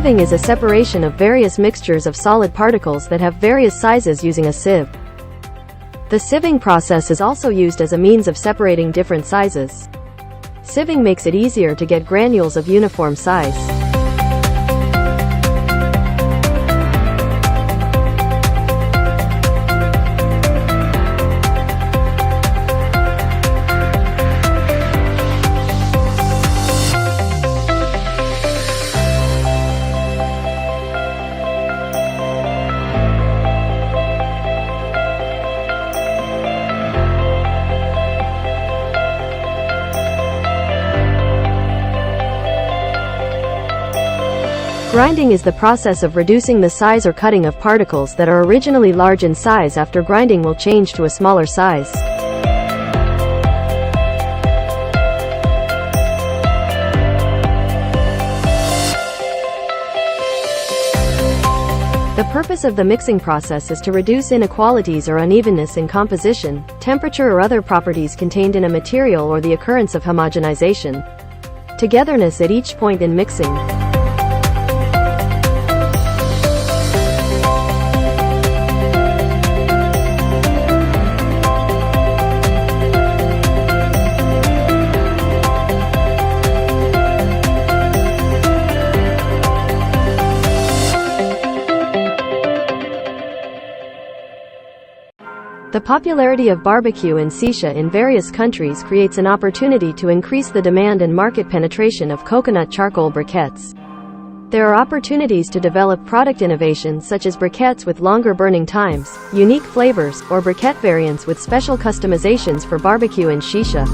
Sieving is a separation of various mixtures of solid particles that have various sizes using a sieve. The sieving process is also used as a means of separating different sizes. Sieving makes it easier to get granules of uniform size. Grinding is the process of reducing the size or cutting of particles that are originally large in size after grinding will change to a smaller size. The purpose of the mixing process is to reduce inequalities or unevenness in composition, temperature or other properties contained in a material or the occurrence of homogenization. Togetherness at each point in mixing. The popularity of barbecue and shisha in various countries creates an opportunity to increase the demand and market penetration of coconut charcoal briquettes. There are opportunities to develop product innovations such as briquettes with longer burning times, unique flavors, or briquette variants with special customizations for barbecue and shisha.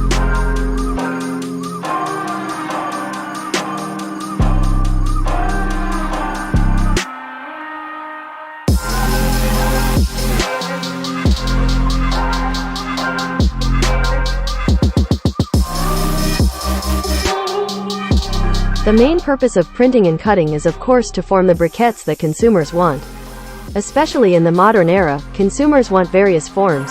The main purpose of printing and cutting is of course to form the briquettes that consumers want. Especially in the modern era, consumers want various forms.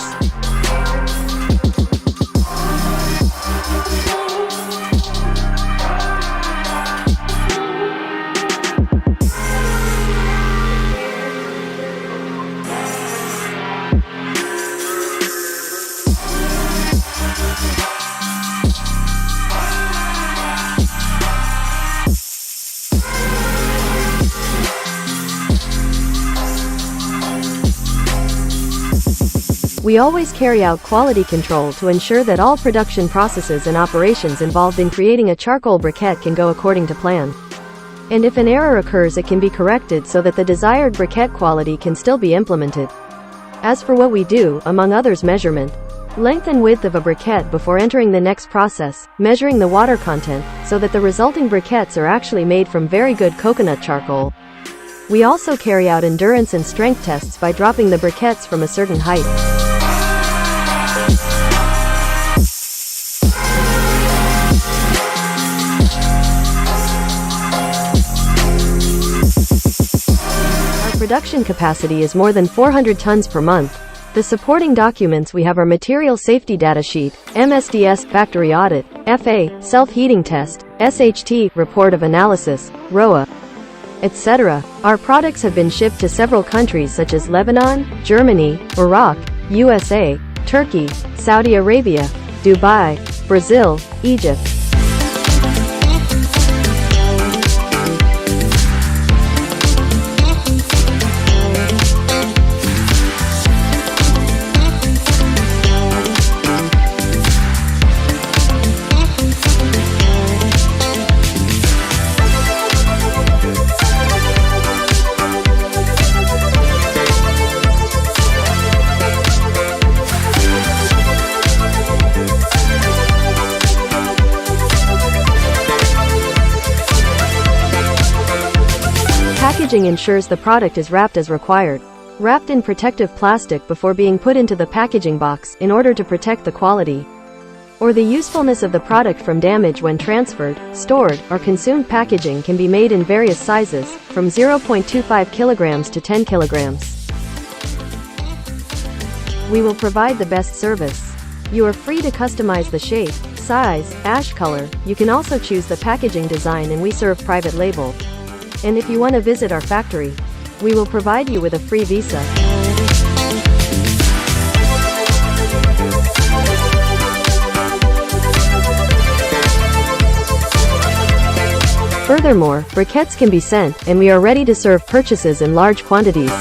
We always carry out quality control to ensure that all production processes and operations involved in creating a charcoal briquette can go according to plan. And if an error occurs, it can be corrected so that the desired briquette quality can still be implemented. As for what we do, among others, measurement, length and width of a briquette before entering the next process, measuring the water content, so that the resulting briquettes are actually made from very good coconut charcoal. We also carry out endurance and strength tests by dropping the briquettes from a certain height. Production capacity is more than 400 tons per month. The supporting documents we have are Material Safety Data Sheet, MSDS, Factory Audit, FA, Self-Heating Test, SHT, Report of Analysis, ROA, etc. Our products have been shipped to several countries such as Lebanon, Germany, Iraq, USA, Turkey, Saudi Arabia, Dubai, Brazil, Egypt. packaging ensures the product is wrapped as required, wrapped in protective plastic before being put into the packaging box in order to protect the quality or the usefulness of the product from damage when transferred, stored, or consumed. Packaging can be made in various sizes, from 0.25 kilograms to 10 kilograms. We will provide the best service. You are free to customize the shape, size, ash color. You can also choose the packaging design, and we serve private label. And if you want to visit our factory, we will provide you with a free visa. Furthermore, briquettes can be sent, and we are ready to serve purchases in large quantities.